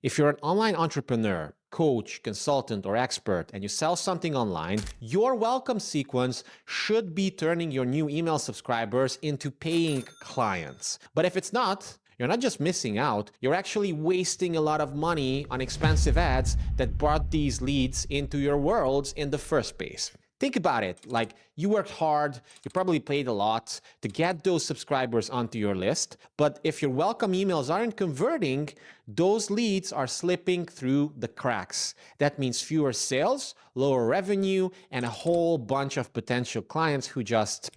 If you're an online entrepreneur, coach, consultant, or expert, and you sell something online, your welcome sequence should be turning your new email subscribers into paying clients. But if it's not, you're not just missing out, you're actually wasting a lot of money on expensive ads that brought these leads into your worlds in the first place. Think about it, like you worked hard, you probably paid a lot to get those subscribers onto your list, but if your welcome emails aren't converting, those leads are slipping through the cracks. That means fewer sales, lower revenue, and a whole bunch of potential clients who just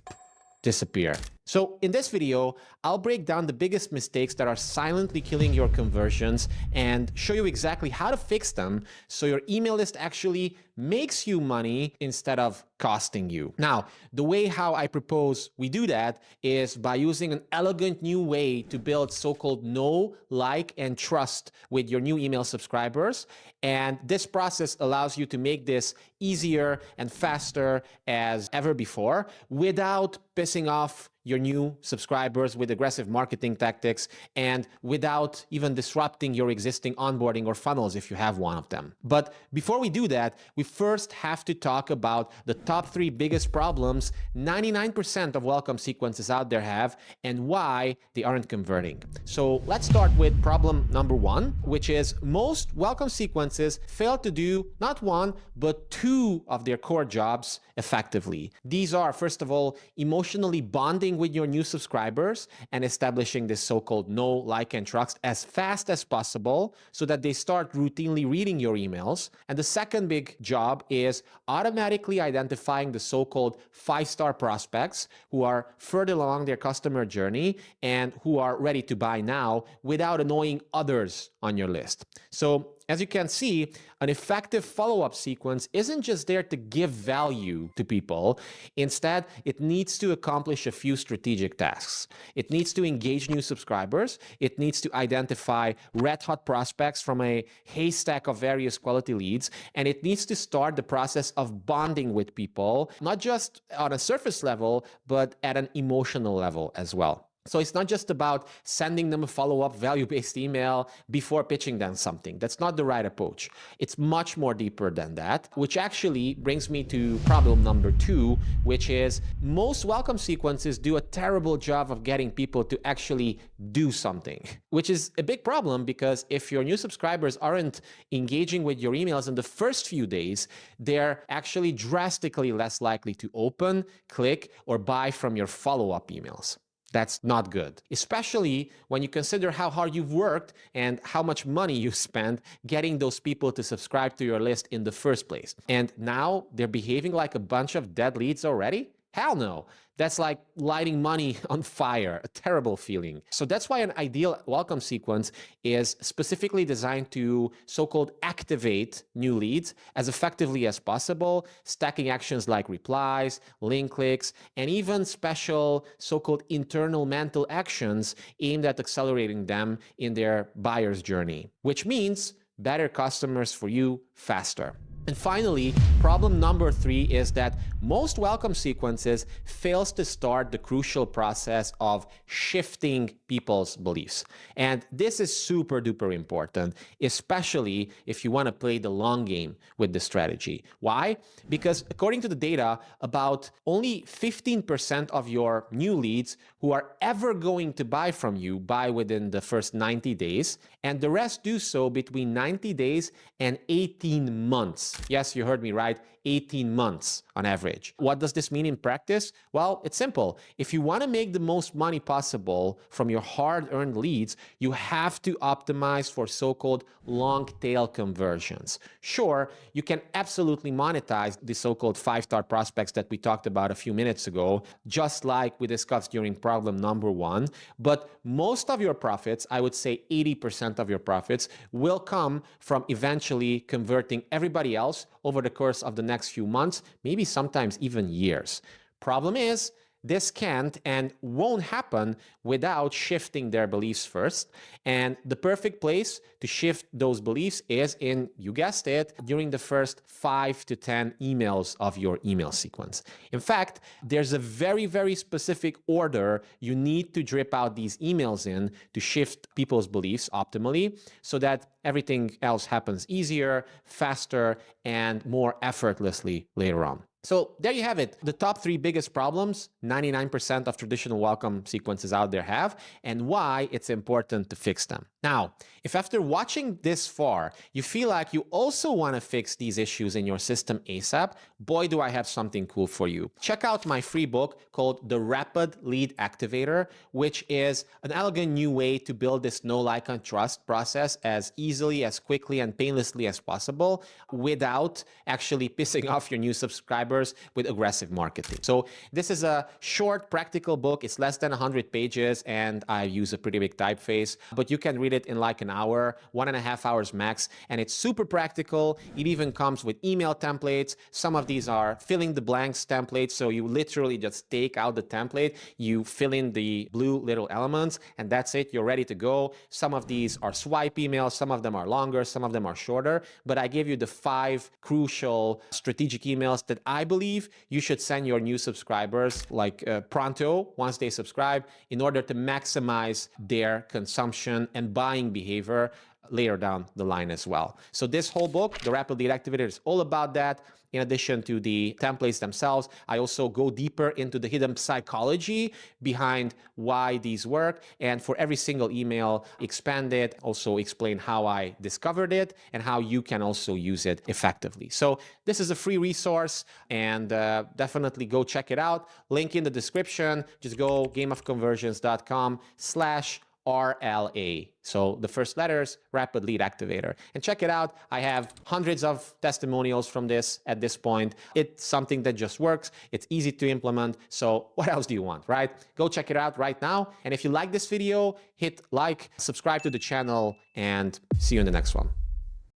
disappear. So in this video, I'll break down the biggest mistakes that are silently killing your conversions and show you exactly how to fix them so your email list actually makes you money instead of costing you. Now, the way how I propose we do that is by using an elegant new way to build so-called know, like, and trust with your new email subscribers. And this process allows you to make this easier and faster as ever before without pissing off your new subscribers with aggressive marketing tactics and without even disrupting your existing onboarding or funnels if you have one of them. But before we do that, we first have to talk about the top 3 biggest problems 99% of welcome sequences out there have and why they aren't converting. So let's start with problem number 1, which is most welcome sequences fail to do not 1, but 2 of their core jobs effectively. These are, first of all, emotionally bonding with your new subscribers and establishing this so-called know, like, and trust as fast as possible so that they start routinely reading your emails. And the second big job is automatically identifying the so-called 5-star prospects who are further along their customer journey and who are ready to buy now without annoying others on your list. So as you can see, an effective follow-up sequence isn't just there to give value to people. Instead, it needs to accomplish a few strategic tasks. It needs to engage new subscribers. It needs to identify red-hot prospects from a haystack of various quality leads. And it needs to start the process of bonding with people, not just on a surface level, but at an emotional level as well. So it's not just about sending them a follow-up value-based email before pitching them something. That's not the right approach. It's much more deeper than that, which actually brings me to problem number 2, which is most welcome sequences do a terrible job of getting people to actually do something, which is a big problem because if your new subscribers aren't engaging with your emails in the first few days, they're actually drastically less likely to open, click, or buy from your follow-up emails. That's not good, especially when you consider how hard you've worked and how much money you spent getting those people to subscribe to your list in the first place. And now they're behaving like a bunch of dead leads already? Hell no. That's like lighting money on fire, a terrible feeling. So that's why an ideal welcome sequence is specifically designed to so-called activate new leads as effectively as possible, stacking actions like replies, link clicks, and even special so-called internal mental actions aimed at accelerating them in their buyer's journey, which means better customers for you faster. And finally, problem number 3 is that most welcome sequences fails to start the crucial process of shifting people's beliefs. And this is super duper important, especially if you want to play the long game with the strategy. Why? Because according to the data, about only 15% of your new leads who are ever going to buy from you buy within the first 90 days, and the rest do so between 90 days and 18 months. Yes, you heard me right, 18 months on average. What does this mean in practice? Well, it's simple. If you want to make the most money possible from your hard-earned leads, you have to optimize for so-called long-tail conversions. Sure, you can absolutely monetize the so-called 5-star prospects that we talked about a few minutes ago, just like we discussed during problem number 1, but most of your profits, I would say 80% of your profits, will come from eventually converting everybody else over the course of the next few months, maybe sometimes even years. Problem is, this can't and won't happen without shifting their beliefs first. And the perfect place to shift those beliefs is in, you guessed it, during the first 5 to 10 emails of your email sequence. In fact, there's a very, very specific order you need to drip out these emails in to shift people's beliefs optimally so that everything else happens easier, faster, and more effortlessly later on. So there you have it. The top 3 biggest problems 99% of traditional welcome sequences out there have, and why it's important to fix them. Now, if after watching this far, you feel like you also want to fix these issues in your system ASAP, boy, do I have something cool for you. Check out my free book called The Rapid Lead Activator, which is an elegant new way to build this know, like, and trust process as easily, as quickly, and painlessly as possible without actually pissing off your new subscribers with aggressive marketing. So this is a short, practical book. It's less than 100 pages, and I use a pretty big typeface, but you can read it in like an hour, 1.5 hours max, and it's super practical. It even comes with email templates. Some of these are filling the blanks templates, so you literally just take out the template, you fill in the blue little elements, and that's it. You're ready to go. Some of these are swipe emails, some of them are longer, some of them are shorter, but I give you the 5 crucial strategic emails that I believe you should send your new subscribers like pronto once they subscribe in order to maximize their consumption and buying behavior later down the line as well. So this whole book, The Rapid Lead Activator, is all about that. In addition to the templates themselves, I also go deeper into the hidden psychology behind why these work. And for every single email, expand it, also explain how I discovered it and how you can also use it effectively. So this is a free resource, and definitely go check it out. Link in the description. Just go gameofconversions.com/RLA. So the first letters, Rapid Lead Activator. And check it out. I have hundreds of testimonials from this at this point. It's something that just works. It's easy to implement. So what else do you want, right? Go check it out right now. And if you like this video, hit like, subscribe to the channel, and see you in the next one.